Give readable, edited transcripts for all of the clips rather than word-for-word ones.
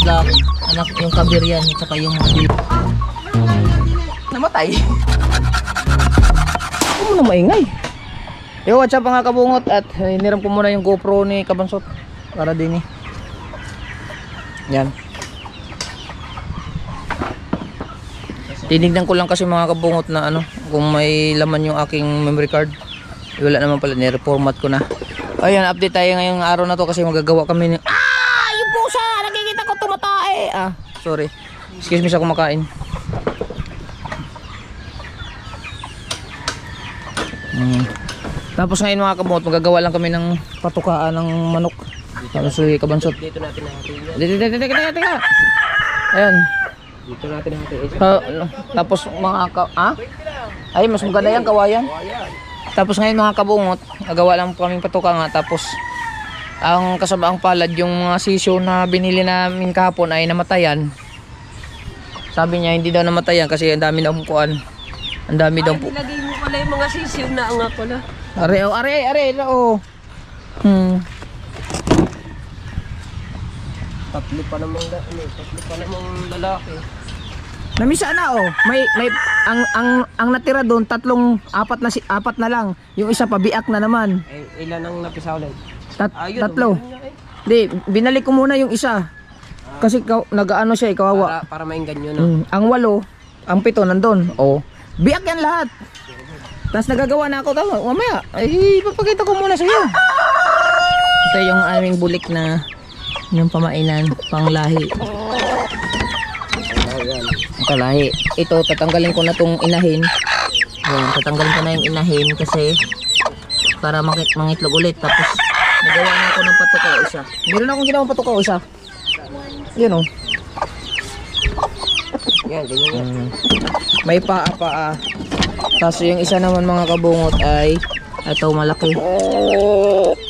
black, anak yung kabiryan, tsaka yung mga dilaw. Namatay. Ano na maingay? Yo, what's up mga kabungot, at hiniram ko muna yung GoPro ni Kabansot para din eh. Yan. Tinignan ko lang kasi mga kabungot na ano, kung may laman yung aking memory card. Wala naman pala, ni-reformat ko na. Ayan, update tayo ngayong araw na to kasi magagawa kami ng yung pusa! Nakikita ko tumatae! Sorry. Excuse me sa kumakain. Tapos ngayon mga kabungot, magagawa lang kami ng patukaan ng manok. Tapos si Kabansot. Dito natin natin. Teka. Ayan. Dito natin natin. Tapos mga ay, mas maganda yan, kawayan. Tapos ngayon mga kabungot, nagawa lang po kaming patuka nga. Tapos ang kasabaang palad, yung mga sisyo na binili namin kahapon ay namatayan. Sabi niya hindi daw namatayan kasi ang dami daw kuan. Ang dami daw po. Nilagay mo pala yung mga sisyo na nga pala. Are, Tatlo pa namang lalaki. Namisa na may ang natira doon apat na lang. Yung isa pa biak na naman. Ilan ang napisa ulit? Tatlo. Di, binalik ko muna yung isa. Kasi nagaano siya, kawawa. Para mainggan yun, no? Ang 8, ang 7 nandun. Biak yan lahat. Tapos nagagawa na ako tama. Mamaya, ay papakita ko muna sa iyo. Ito yung aming bulik na yung pamainan, panglahi. Ito lahi. Ito tatanggalin ko na tong inahin. Ayan, tatanggalin ko na yung inahin kasi para mangitlog ulit. Tapos nagawa na ako ng patuka isa. Meron akong ginawang patuka isa. Yan o. Yan, ganyan. May paa. Tapos yung isa naman mga kabungot ay ito malaki.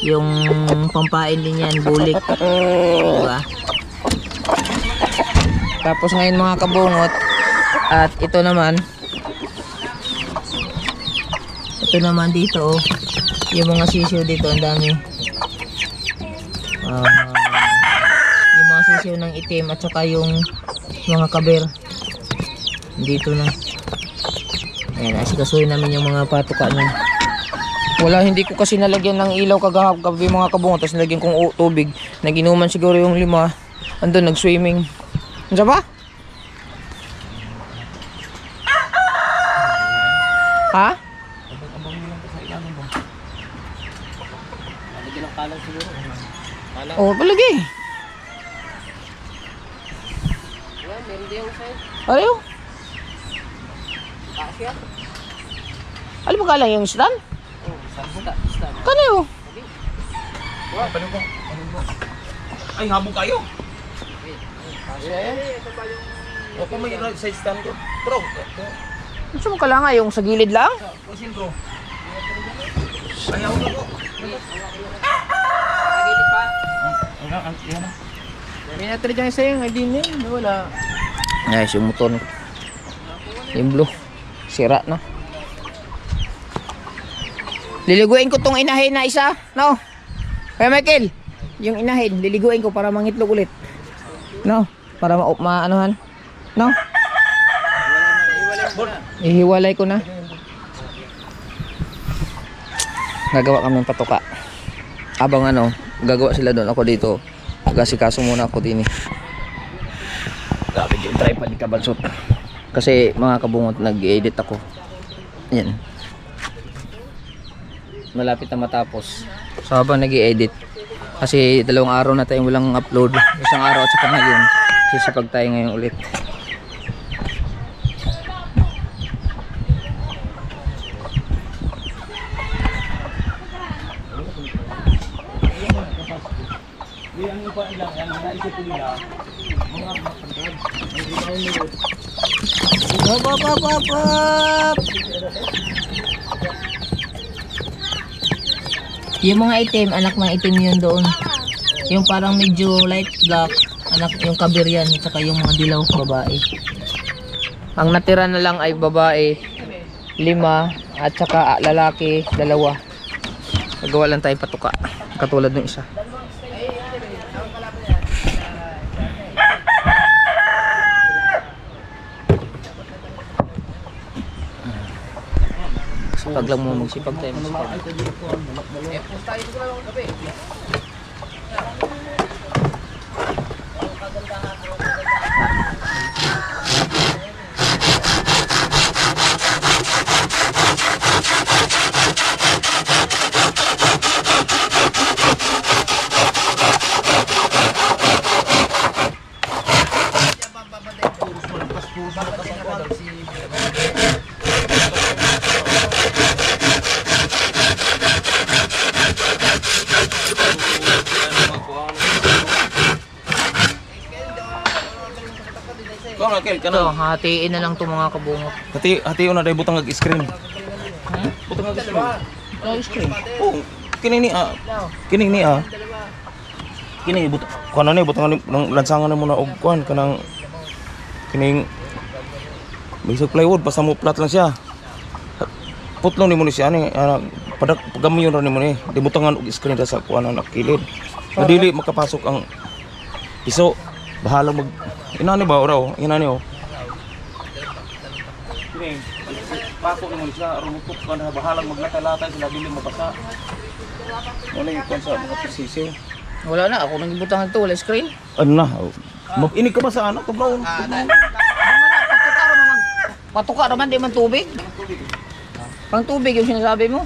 Yung pampain din yan, bulik. Diba? Tapos ngayon mga kabungot, at ito naman dito yung mga sisiyo dito, ang dami. Yung mga sisiyo ng itim at saka yung mga kaber dito na. Ayan, asikasuhin namin yung mga patuka niya. Hindi ko kasi nalagyan ng ilaw kagabi mga kabungot. Tapos nalagyan kong tubig. Naginuman siguro yung 5. Andun, nag-swimming. Ano ba? Ha? Lagyan ng kalang siguro. Palagi. Yan, meron din yung sa'yo. Ayaw. Kasya? Alam mo ka lang yung stand? Stand. Kano? Ay, habog kayo. Kasya yan. Ito pa yung... O kung may side stand ko. Bro. Gusto mo ka lang yung sa gilid lang? Pusin bro. Ay, ako ko. Nakagilid pa. Yan na. May natry dyan isa yung ID name. Wala. Nice, yung motor. Yung blue. Sira na. Liliguin ko tong inahin na isa. No? Kaya Michael, yung inahin, liliguin ko para mangitlog ulit. No? Para maanuhan. No? Ihiwalay ko na. Gagawa kami ng patuka. Abang gagawa sila doon, ako dito. Gasikaso muna ako din eh. Grabe yung tripod ni Kabansot. Kasi mga kabungot, nag-edit ako. Yan. Malapit na matapos. So habang nag-edit, kasi 2 araw na tayong walang upload. Isang araw at saka ngayon, sisipag tayo ngayon ulit. Hop. Yung mga itim, anak ng itim yun doon. Yung parang medyo light black, anak yung kabiryan, at saka yung mga dilaw, babae. Ang natira na lang ay babae 5 at saka lalaki 2. Nagawa lang tayo patuka katulad ng isa. Magsipag lang mo, magsipag tayo, magsipag. Eh, pusta tayo ko lang gabi. Ikaw na, Kel, Ito, hatiin na lang itong mga kabungot. hati na dahil butang nag-screen. Hmm? Butang nag-screen. Ito, screen. Oh, kining ni Kining ni Kining butang. Kuan na ni butang ng lansangan na muna og kuan kanang kining bisag plywood basta mo flat lang siya. Putlong ni mo ni siya ni pagamiyon ra ni mo ni. Di butangan og screen ra sa kuan na kilid. Madili makapasok ang piso. Bahala mag inani ba oraw? Inani oh. Kining pasok ni mo ni siya rumutok ka na bahala maglatay-latay sila dili mabasa. Ano yung kuan sa mga pisisi? Wala na, ako nang ibutang ito, wala screen. Ano na? Inig ka ba sa ano? Kabawon? Patuka naman, di man tubig. Pang tubig yung sinasabi mo.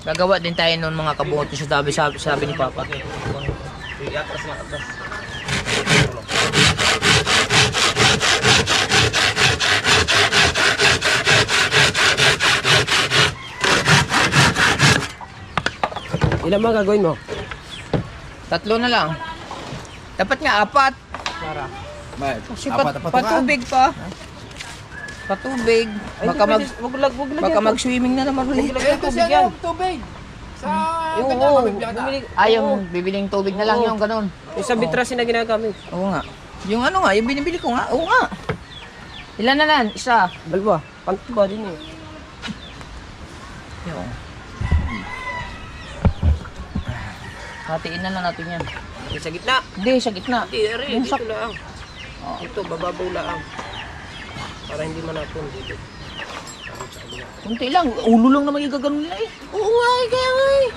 Gagawa din tayo noon mga kabungot yung sabi ni Papa. Atras na, atras. Ilan mga gagawin mo? 3 na lang. Dapat nga 4. Kasi patubig pa. Patubig. Baka mag-swimming na naman ulit. Kasi ano, tubig. Sa Oo, yung bibiling tubig na lang yung ganun. Isang bitrasin na ginagamit. Oo nga. Yung ano nga, yung binibili ko nga. Oo nga. Ilan na lang? Isa. Dalawa. Panto ba din eh? Yung. Hatiin na lang natin yan. Sa gitna. Hindi, sa gitna. Hindi, ari, Yung dito sak- lang. Ito, bababaw lang. Para hindi manapon dito. Kunti lang. Ulo lang naman yung gaganon nila eh. Oo nga eh, kaya nga eh.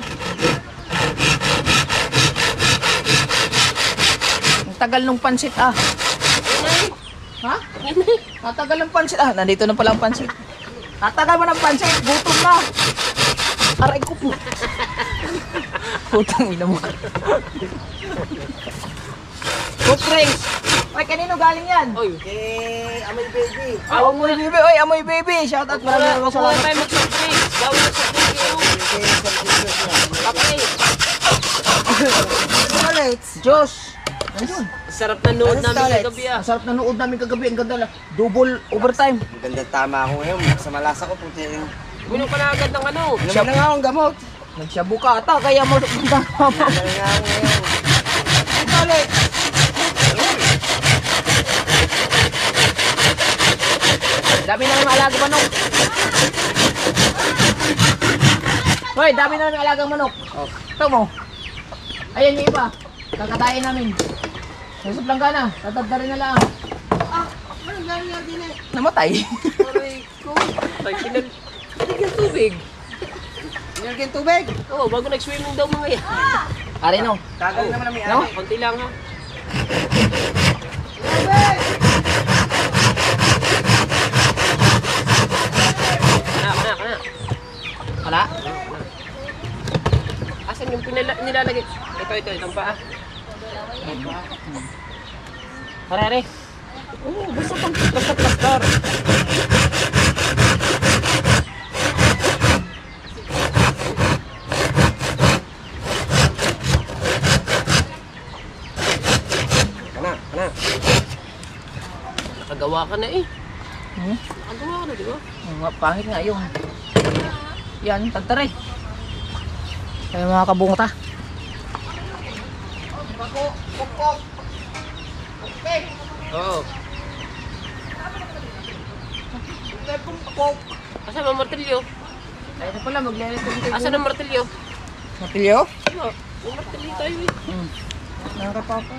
Ang tagal nung pansit ah. Ha? Ang tagal ng pansit ah. Nandito na pala ang pansit. Tatagal mo ng pansit. Gutom na. Aray ko po. Putang ina mo. Footprints. Ay, kanino galing yan? Oy, Amoy baby. Oy, amoy baby. Shout out maraming wala salamat. tayo mag-surprise. Gawin na sa okay. Diyos. Ayun. Sarap na nood namin kagabi ah. Ang sarap na nood namin kagabi. Ang ganda lang. Double overtime. Maganda tama ako ngayon. Sa malasa ko puti. Minom ka na agad ng ano. Naman na nga akong gamot. Nagsyabu ka ata. Kaya mo ganda mo. Naman na nga ako ngayon. Ulit. Dami na ng alagang manok. Hoy, dami na ng alagang manok. Oh. Ito mo. Ayan yung iba. Kakatayin namin. Nasup lang ka na. Tatadda rin na lang. Ano ganyan din eh? Namatay. Aray ko. Ay, pinagyan tubig. Nilagyan tubig. Oo, bago nag-swimming daw mga yan. Ari no. Tagal naman ang No? Konti lang ha. Kana. Wala. Asan yung nilalagay? Ito, itong paa. Ari. Oo, basta plastar. Kana. Nakagawa ka na eh. Nakagawa ka na, di ba? Pangit nga yung. Yan, tagtaray. Kaya mga kabungot ha. Oo. Asan ang martilyo? Ay, ito pala, maglilito dito. Asan ang martilyo? Matilyo? Martilyo tayo eh. Nakakapapa.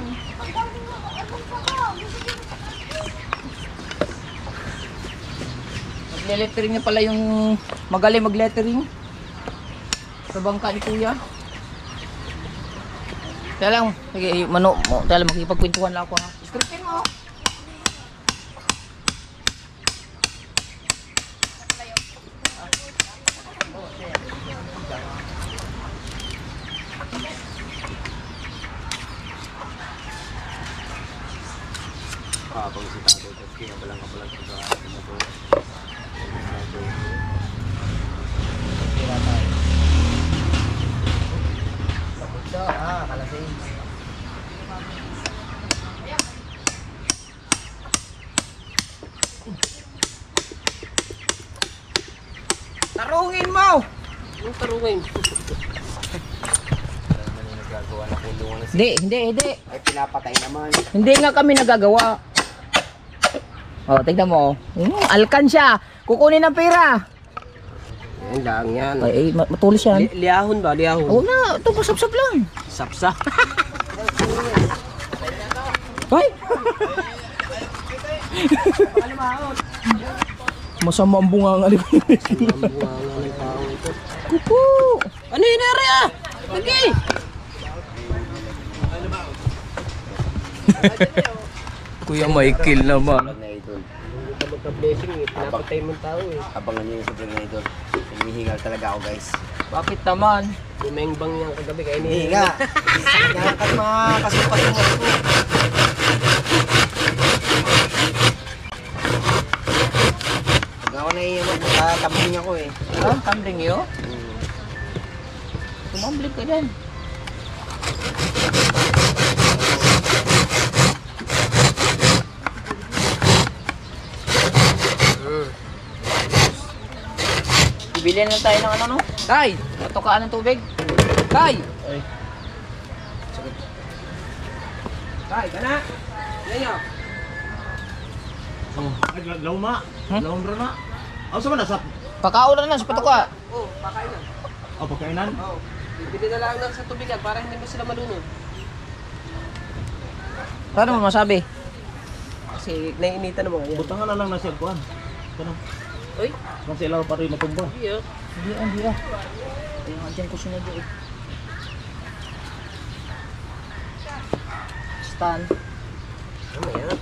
Magle-lettering niya pala yung magaling mag-lettering. Sa bangka ni Kuya. Kaya lang, sige, mano, kaya lang makikipagkwentuhan lang ako ha. Scriptin mo. Tarungin mo! Yung tarungin. Hindi. Ay, pinapatay naman. Hindi nga kami nagagawa. Oh, tignan mo. Alkan siya. Kukunin ng pera. Yan lang yan. Ay, matulis yan. Liyahon ba? Liyahon. Oo na, ito pasap-sap lang. Sapsa. Ay! Masama ang bunga nga. Ang bunga nga ng tao ito. Kupo! Ano yun, Ere ah? Lagi! Kuya Michael naman. Hindi ka magka-blessing eh. Pinapatay mo ang tao eh. Abangan niyo yung sobrang na ito. Humihingal talaga ako guys. Bakit naman? Bumengbang niyang kagabi kaya Hihinga. Sakit ka mga kasupat mo ako. Pag ako naiiyak, tatambing ako eh. Ah, tumbling yun? Tumambling ka dyan. Bibili na tayo ng ano no? Kay! Patukaan ng tubig. Kay! Kay, ka na! Yan nyo. Lauma. Laum na. Aw sa man sa Pakaulan na sa patuka. Oh, pakain na. pagkainan. Oh, bibili na lang sa tubigan para hindi mo sila malunod. Paano mo masabi? Kasi naiinitan mo yan. Butangan na lang na siya kuan. Kanang Uy, kan sila pa rin matumba. iya. Hindi ah. Kaya nga dyan ko sinadyo eh. Stan. Ano yan?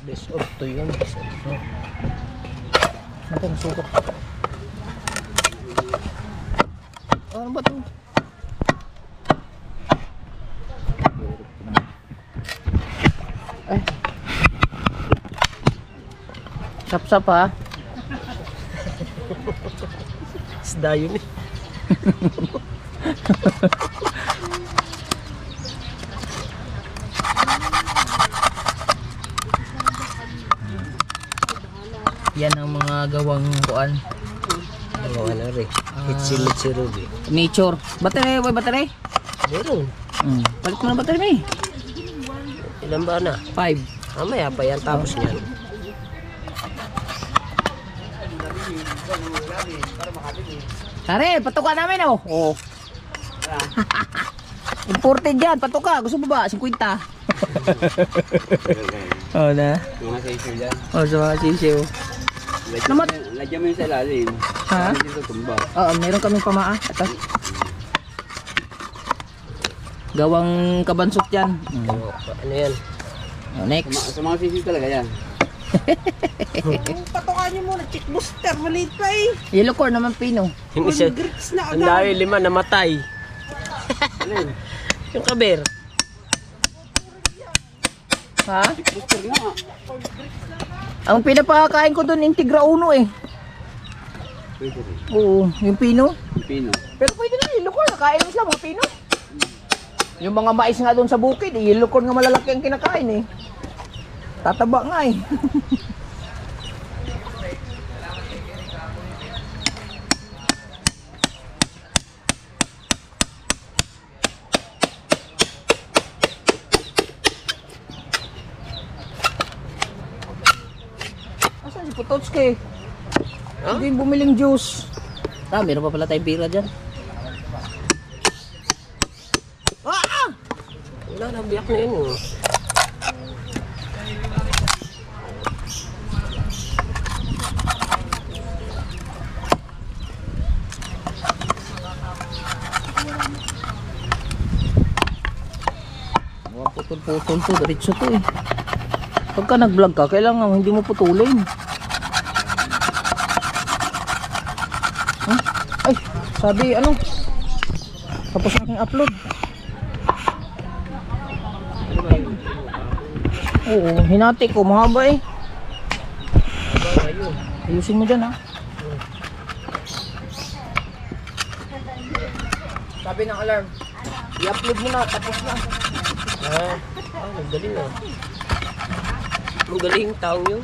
Best of to yun. Best of to. Natin, sukat. Ano ba ito? Ay. Sap-sap ha. Isda yun eh. Yan ang mga gawang kuan. Ano ano rin? Itsi Ruby. Nature. Battery, boy, battery. Meron. Palit mo na battery mo eh. Ilan ba na? 5. Mamaya pa yan tapos niyan. Tare, patuka namin oh. Oh. Imported yan, patuka. Gusto mo ba? 50. Oh na. Mga sa issue dyan. Oh, sa mga sisiw. Namat. Lagyan mo yung sa lalim. Ha? Dito tumba. Oo, meron kaming pamaa. Ito. Gawang kabansot yan. Ano yan? Oh, next. Sa mga sisiw talaga yan. Patukan niyo muna, chick booster, maliit pa eh. Yellow corn naman pino. Yung isa, Grits na ang agad. layo 5 namatay. Yung kaber. Ha? Ang pinapakain ko doon, Integra Uno eh. Pwede rin. Oo, yung pino. Pino. Pero pwede na, yellow corn. Nakain mo sila, mga pino. Yung mga mais nga doon sa bukid, yellow corn nga malalaki ang kinakain eh. Tataba nga eh. Asan si Pototski? Hindi bumiling juice. Meron pa pala tayong bira dyan. Wala na, biyak na yun. Mga putol-putol to, diretso to eh. Pagka nag-vlog ka, kailangan hindi mo putulin. Huh? Ay, sabi ano? Tapos na aking upload. Oo, hinati ko, mahaba eh. Ayusin mo dyan ha. Sabi ng alarm, i-upload mo na, tapos na. Ang galing ah. Ang galing taong yun.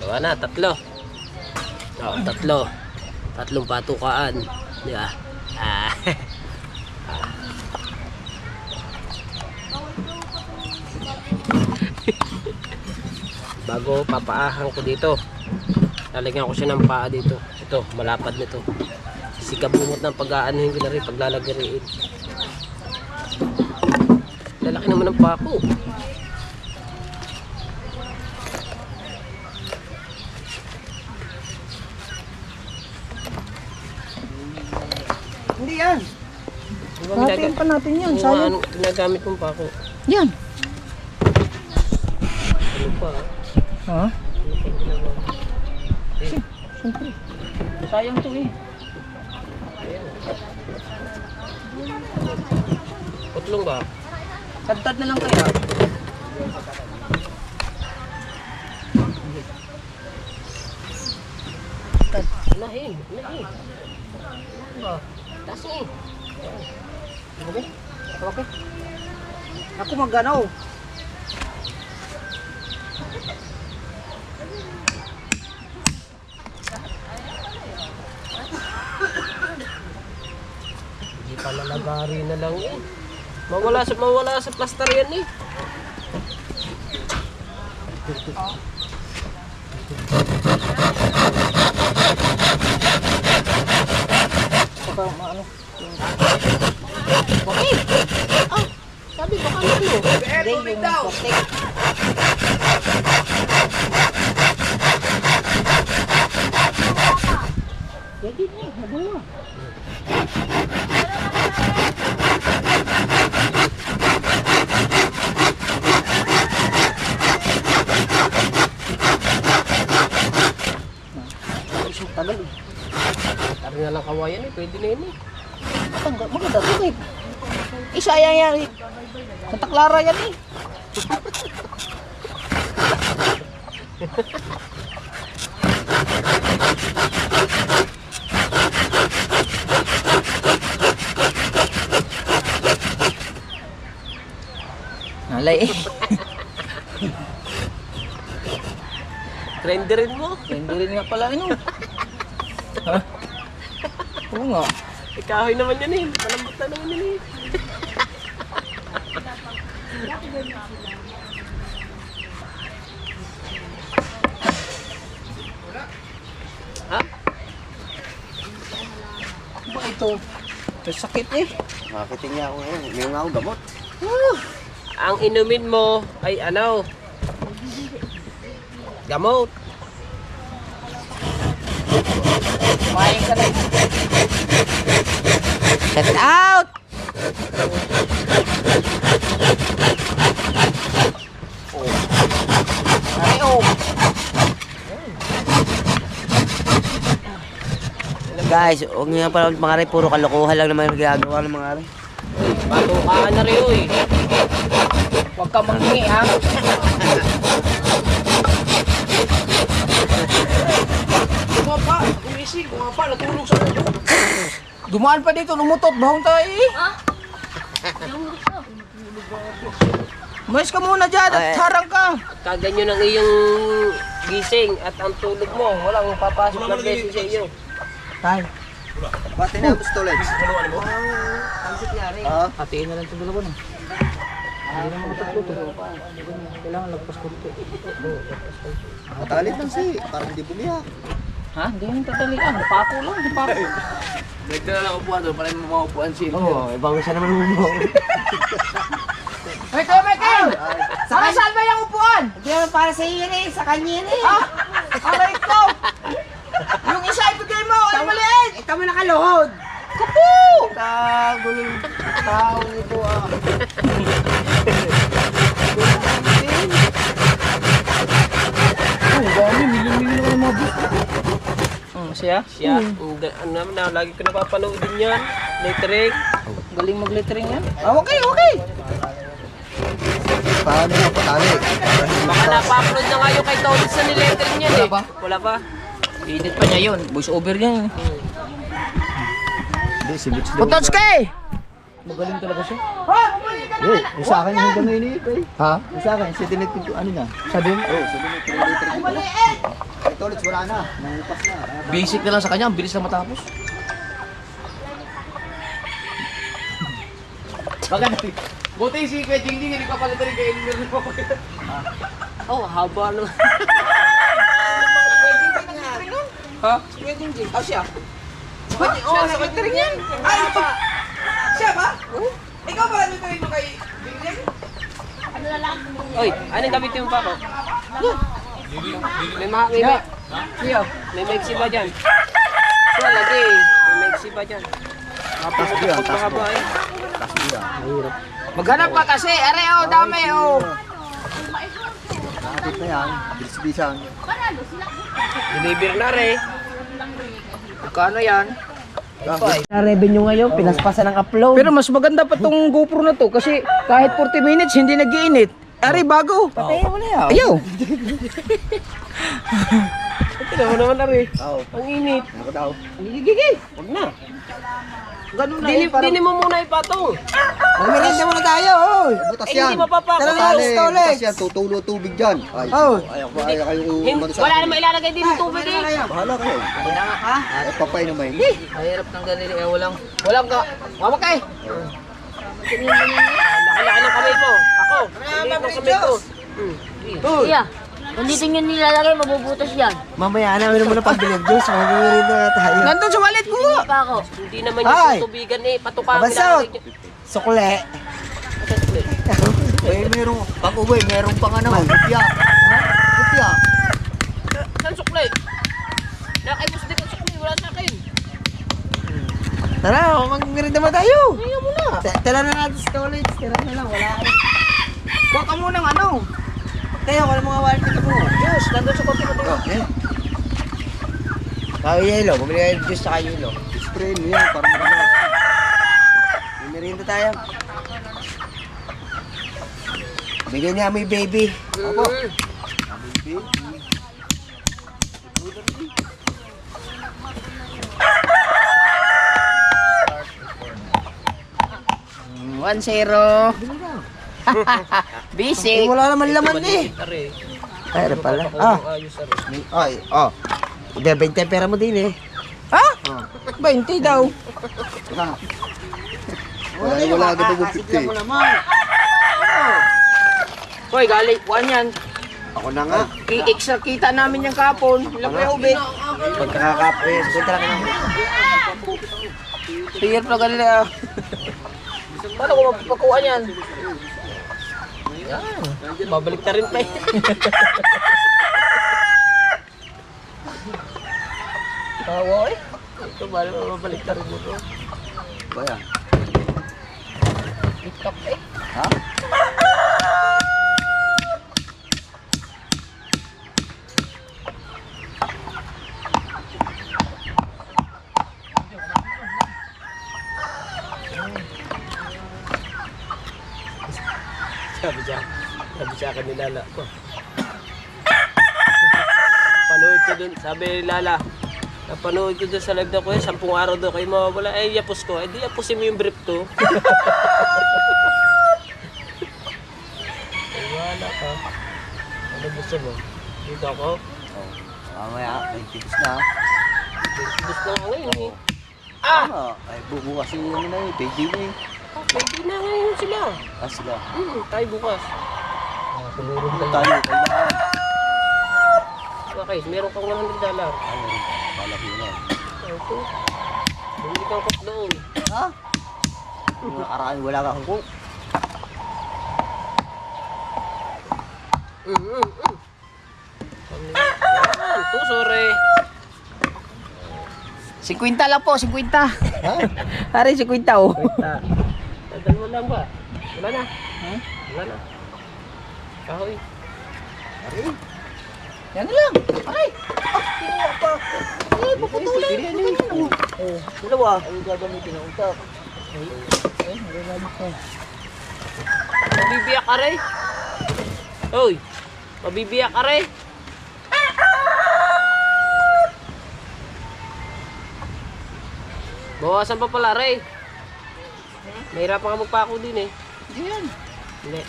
Gawa na, tatlo. Tatlo. Tatlong patukaan. Di ba? Bago papaahan ko dito, lalagyan ko siya ng paa dito. Ito, malapad nito. Sikabungot ng pag-aanuhin ko na rin, paglalagariin. Lalaki naman ng paa ko. Hindi yan. Hatiin pa natin yan. Yung Sayang. ginagamit kong paa ko. Yan. Ano pa? Ha? Siyempre. Sayang to eh. Putlong ba? Tagtad na lang kaya. Unahin. Taas eh. Okay. Okay. Ako maganaw. Hindi pa lalagari na lang eh. Mawala sa plaster yan eh. Saka maano. Okay. Sabi baka na ano. Hindi yung protect. Jadi ni, ada. Tagal eh. Tari na lang kawayan eh. Pwede na yun eh. Maganda to eh. Sayang yan eh. Santa Clara yan eh. Nalay eh. Renderin mo. Hindi rin nga pala ano. Ha? Oo nga. Ikahoy naman yan eh. Malambot na naman yan eh. Ha? Ba ito? Ito sakit eh. Marketing niya ako ngayon. May nga ako gamot. Ang inumin mo ay ano? Gamot. Kumain ka na. Get out! Ay, oh. Guys, huwag nga pala mga rin, puro kalokohan lang naman yung ginagawa ng mga rin. Patukaan na rin, oy. Huwag ka manghingi ha. Gumapa, gumising, gumapa, natulog sa radyo. Dumaan pa dito, lumutot, bahong tayo eh. Umayos ka muna dyan at harang ka. Kaganyan ang iyong gising at ang tulog mo. Walang papasok na beses sa iyo. Tay, Pati na gusto ulit. hatiin na lang ito dalawa na. Hindi naman matagputo. Kailangan lagpas ko dito. Matalit lang si, parang hindi bumiyak. Ha? Hindi yung tatalian. Pako lang, di pako. Nagdala lang upuan doon, para yung maupuan siya. Oo, ibang siya naman mo. Hey, kayo, Michael! Saka saan ba yung upuan? Hindi naman para sa iyo eh, sa kanya eh. Ha? Aray ko! Yung isa ibigay mo, ay maliit! Ikaw mo nakaluhod. Kapo! Kagulong tao ito ah. Oh, dami, milyon-milyon na mga book. Siya? Siya, ano naman na, lagi ko napapanood din yan. Lettering. Galing mag-lettering yan. Ah, okay, okay. Paano na patali? Baka napa-upload na nga yung kay Tony sa nilettering niya Wala eh. pa? Wala pa. Edit pa niya yun. Voice over niya. Hindi, si Mitch daw. Putots ka eh! Magaling talaga siya. Yung sa akin yung gano'n yun eh. Ha? Yung sa akin, si Dinet yung ano niya. Sabi mo? Oo, sabi niya, pinag-letter dito. Ito ulit, wala na. Nangupas na. Basic na lang sa kanya. Ang bilis na matapos. Buti si Kuya Jingjing, hindi ka pala rin kay Elmer mo. Oh, haba naman. Ha? Kuya Jingjing. Ah, siya? Oo, sa lettering yan. Ay, siya ba? Ikaw ba lettering mo kay Jingjing? Oy, anong gamitin mo pa ako? May maiksi ba dyan? Siya lagi. May maiksi ba dyan? Pag mahaba eh. Maghanap ka kasi. Are, oh, dami, oh. Nakakit na yan. Bilis-bilisan. Deliver na rin. Magkano yan? Na revenue ngayon, pinaspasan ng upload. Pero mas maganda pa tong GoPro na to kasi kahit 40 minutes hindi nag-iinit. Ari, bago. Patayin mo na yan. Ayaw. Ito naman na rin. Oo. Ang init. Ako daw. Gigigil. Huwag na. Ganun na eh. Dili mo muna ipatong. Magmerienda muna tayo, oh. Butas Eh, yan. hindi mapapako. Patali, Stolex. butas yan. Tutulo tubig dyan. Ay, Oh. ayaw kayo umano sa Wala akin. naman ilalagay din ng tubig eh. Bahala kayo. Kailangan ka. Ay, papay naman. Mahirap ng ganili. Eh, walang ka. Wawag ka eh. Laki-laki ng kamay mo. Ako. Hindi ng kamay ko. Iya. Kung dito nyo nilalagay, mabubutas yan. Mamaya namin muna pag-bilag Diyos, magmerienda na tayo. Nandun sa wallet ko. Hindi pa ako. Hindi naman Ay! yung tutubigan eh. Patukang Abasot! ilalagay. Sukle. Eh, merong, pag uwi, merong pang ano, kupya. Kupya. Saan sukli? Nakaibos din ang sukli. Wala sa akin. Tara, magmerienda muna tayo. Ayaw mo na. Tara na natin sa college, tara na lang, wala ka. Huwag ka muna ng ano. Tayo, wala mga wallet ka mo. Diyos, nandun sa kopi ko. Okay. Tayo yelo, bumili kayo Diyos sa yelo. Spray mo yan, para maganda. May merienda tayo. Bigyan niya may baby. Opo. One zero. Busy. Wala naman laman eh. Are. Ay, ano pala? Ah, Ayos are. ay, oh. Ibebenta yung pera mo din eh. Ha? 20 daw. Wala agad ang 50. Hoy, galing. One yan. Ako na nga. I-extra kita namin yung kapon. Ilang kayo ubit. Pagkakape, sunta lang naman. Hirap na ganila. Paano ko magpapakuha yan? Babalik na rin pa eh. Tawa eh. Ito, babalik na rin mo to. Ba yan? TikTok eh. Sabi siya akin ni Lala ko. Panood ko dun, sabi ni Lala, napanood ko dun sa live na ko 10 araw daw kayo mawawala. Eh, yapos ko. Eh, di yapusin mo yung brief to. Ay, wala ka. Ano gusto mo? Dito ako? Mamaya, may tipis na. Gusto nga ngayon eh. Ay, bukas yung ano na yun, pwede mo eh. Pwede na ngayon sila. Sila. Tayo bukas. Tumurog lang. Tayo, kailangan. Okay, meron kang $100. Malaki na. Ito. Bumili kang cook doon. Ha? Yung nakaraan, wala ka akong cook. Yan, sorry. 50 lang po, 50. Ari, 50 oh. Dadal mo lang ba? Wala na. Wala na. Kahoy. Yan na lang. Aray. Kinuha pa. Puputulin. Dalawa. Ano gagamitin ng utak? Mabibiyak ka rin. Hoy. Mabibiyak ka rin. Bawasan pa pala, Ray. Mahirapan ka magpako din eh. Hindi yan. Hindi.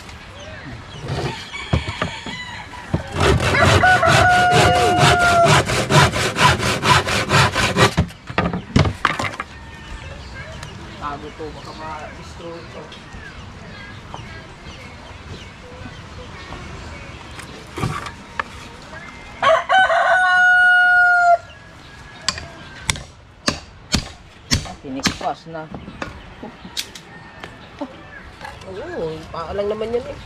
Bago to, baka ma-destroy ito. Tinikpas na. Oo, paalang naman yan eh.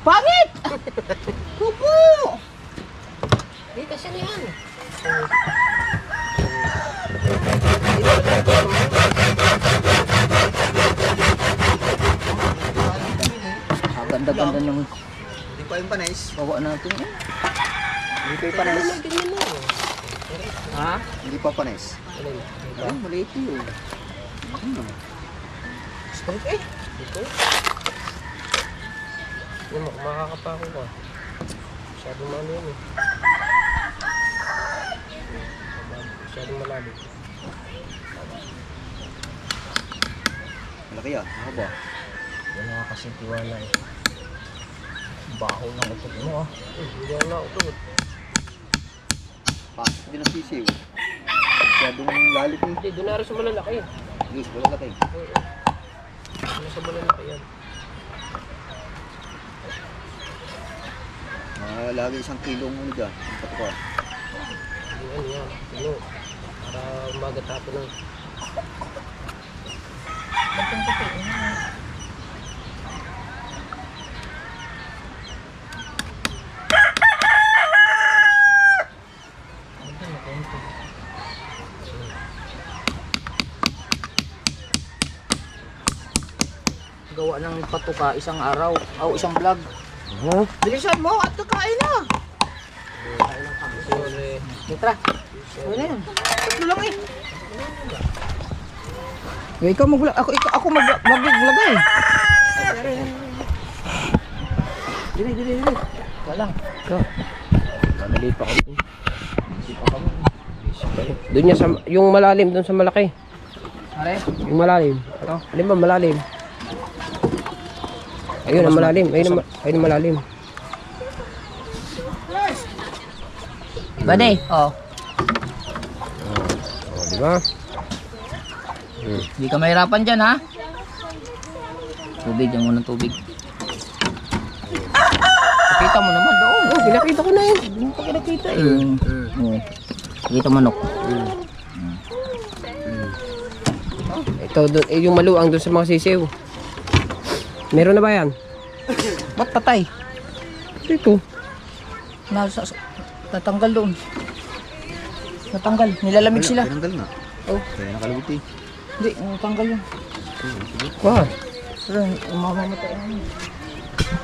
Pangit! Kupo! Hindi kasi na yan. Ganda-ganda ng Hindi pa yung panis. bawa natin eh. Hindi pa yung panis. Ganyan na. Ha? Hindi pa panis. Alin? Ay, maliit yun. Straight eh. Dito? Yan mo, makakapako ka. Masyadong ano yan eh. Masyadong malalim. Malaki yan. Ako ba? Wala kasi tiwala eh. Baho na utot mo ah. Hindi ako nautot. Hindi na sisiw. Masyadong lalit eh. Hindi, doon na rin sa malalaki. Yes, wala laki. Doon sa malalaki yan. Lagi 1 kilong ano dyan. Ang patukan. Ano yan? Ano? Para umaga tapo lang. Gawa ng patuka isang araw. O isang vlog. Huh? Bilisan mo at kakain na. Sorry. Tara. Ano na yan? Tatlo lang eh. Ikaw mag-vlog. Ako mag-vlog eh. Dili. Wala. Ikaw. Mali pa kami. Doon niya sa, yung malalim, doon sa malaki. Are? Yung malalim. Ito. Alin ba malalim? Ayun ang malalim. Ayun ang malalim. Bade. Oh. Oh, di ba? Hindi ka mahirapan dyan ha. Tubig. Yan muna tubig. Pakita mo naman doon. Oh, pinakita ko na yun. Hindi mo pa kinakita eh. Pakita manok. Ito, doon, yung maluang doon sa mga sisiw. Meron na ba yan? Ba't patay? Ito. Natanggal doon. Natanggal. Nilalamig sila. Tinanggal na. Oh. Kaya nakalabot eh. Hindi, natanggal yun. Wow. Pero mamamatay na yun.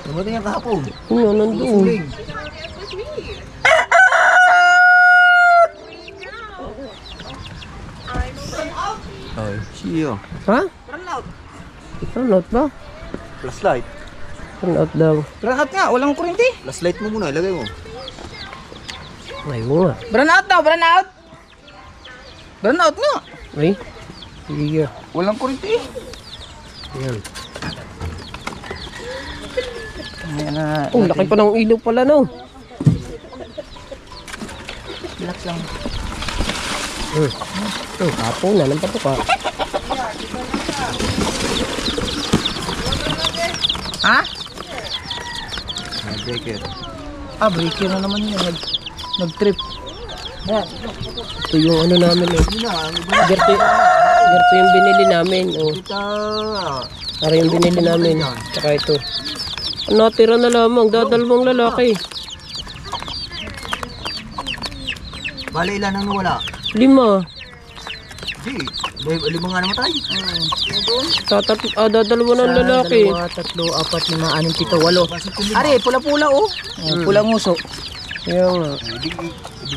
Namatay nga kahapon. Ano, nandoon. Ay, siya. Ha? Turnout ba? Flashlight. Turn out daw. Burn out nga, walang kuryente. Last light mo muna, ilagay mo. Ay, mo nga. Burn out daw, burn out. Burn out nga. Ay, sige. Walang kuryente. Ayan. Ayan na. Oh, laki pa ng ilaw pala, no? Relax lang. Kapo na ng patuka. Ha? Breaker. Breaker na naman yun. Nag-trip. Ito yung ano namin eh. Gerto yung binili namin. Oh. Para yung binili namin. Tsaka ito. Natira na lamang. Dadalawang lalaki. Bale, ilan ang nawala? 5. Di, 5 nga namatay. Dadalawa ng lalaki. 2, 3, 4, 5, 6, 7, 8. Ari, pula-pula oh. Pulang nguso. Kaya nga. Ibig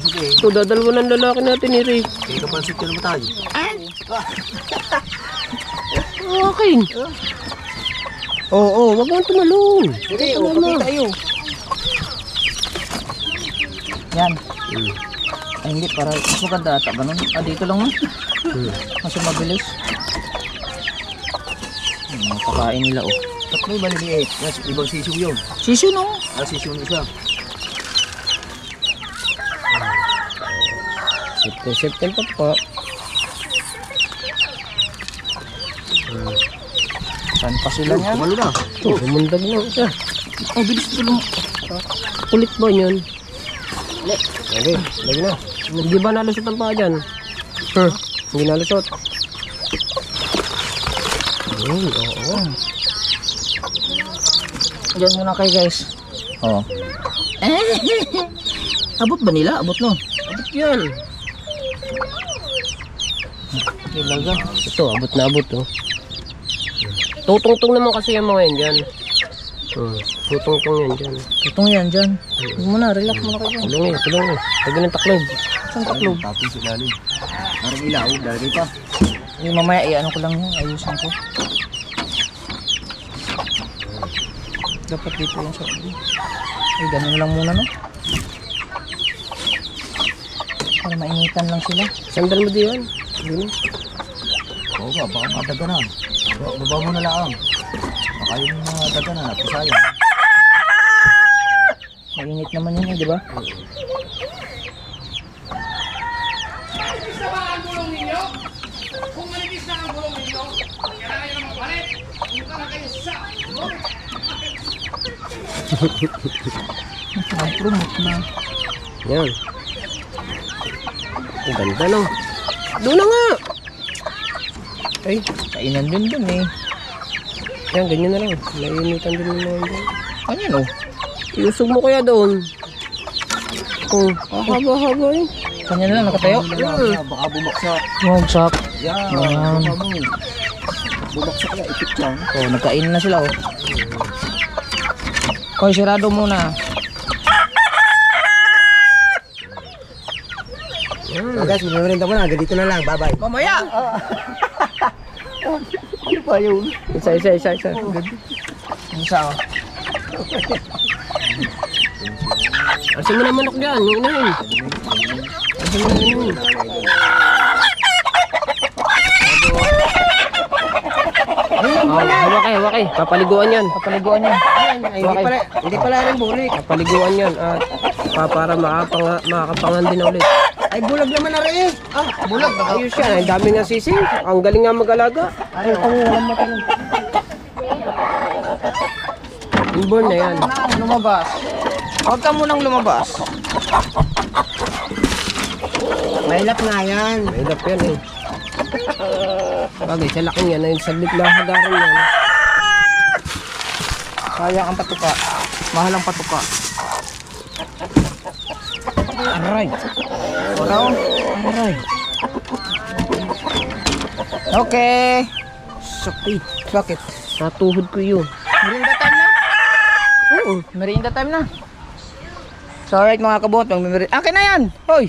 sabihin, Ito, dadalawa ng lalaki natin ni Rick. kaya kapansit ka namatay. Akin. Oo, wag mo tumalong. Sige, pakita iyo. Yan. Ay, hindi, para mas maganda ata. Ganun. Dito lang. Mas mabilis. Pakain nila oh. Tatlo yung maliliit. Yes, ibang sisiw yun. Sisu no? Sisiw ng isa. Sip-sip pa po. Saan pa sila niyan? Tumalo na. Oh, bumundag na siya. Oh, bilis ito lang. Kulit ba yun? Lagi, lagi na. Hindi ba nalusot ang paa dyan? Hindi nalusot. Ayun, oo. Diyan muna kayo guys. Oh. Abot ba nila? Abot no? Abot yan. Talaga. Ito, abot na abot oh. Tutungtong naman kasi yung mga yan dyan. Tutungtong yan dyan. Itong yan dyan. Huwag mo na, relax muna kayo. Tulong eh. Lagi ng taklob. Saan taklob? Tapos sa ilalim. Parang ilaw, lalagay pa. Yung mamaya, ano ko lang yun. Ayusin ko. Dapat dito yung sa ay, ganun lang muna no? Para mainitan lang sila. Sandal mo diyan. Dito. Oo ba, baka madaga na. Baba mo na lang. Baka yung mga daga na, napasayang. Mainit naman yun eh, di ba? Nag-promote na. Yan. Ang ganda no. Doon na nga. Ay, Kainan din dun eh. yan, ganyan na lang. Nainitan din naman dyan. Ano yun oh? Iusog mo kaya doon. Oh, haba-haba eh. Kanya na lang nakatayo. Baka bumaksak. Bumagsak. Yan, Yan. baba mo. Bumaksak na, ipit lang. Oh, nagkainan na sila oh. Koy, sirado muna. Guys, mamirinda mo na. Hanggang dito na lang. Bye-bye. Mamaya! Ano ba yun? Isa. Ano sa oh? Asin mo na manok dyan, yung inahin. Asin mo na inahin. Hawakay. Papaliguan yan. Kapaliguan niya. Hindi pala rin bulik. Papaliguan yan. At para makakapangan din na ulit. Ay, bulag naman na rin. Bulag, ayos yan. Ang dami nga sisig. Ang galing nga mag-alaga. Inborn na yan. Lumabas. Huwag ka munang lumabas. Mahilap nga yan. Mahirap yan eh. Bagay, sa laking yan. Ay saglit lang hagaran yan. Sayang ang patuka. Mahal ang patuka. Aray. Ikaw? Aray. Okay. Sakit. Bakit? Natuhod ko yun. Merienda time na? Oo. Merienda time na. So alright mga kabot, akin na yan! Hoy!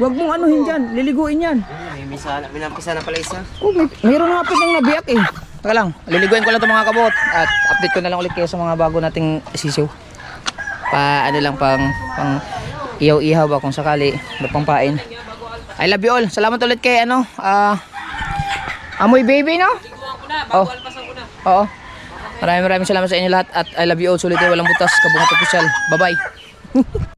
Huwag mong anuhin dyan, liliguin yan. May nampisa na pala isa. Oh, mayroon nga pilang nabiyak eh. Taka lang, liliguin ko lang itong mga kabot at update ko na lang ulit kayo sa mga bago nating sisiw. Ano lang pang ihaw-ihaw ba kung sakali, pang pain. I love you all. Salamat ulit kay Amoy Baby, no? Oh. Oo. Maraming salamat sa inyo lahat at I love you all. Sulit walang butas, Kabungat Official. Bye-bye.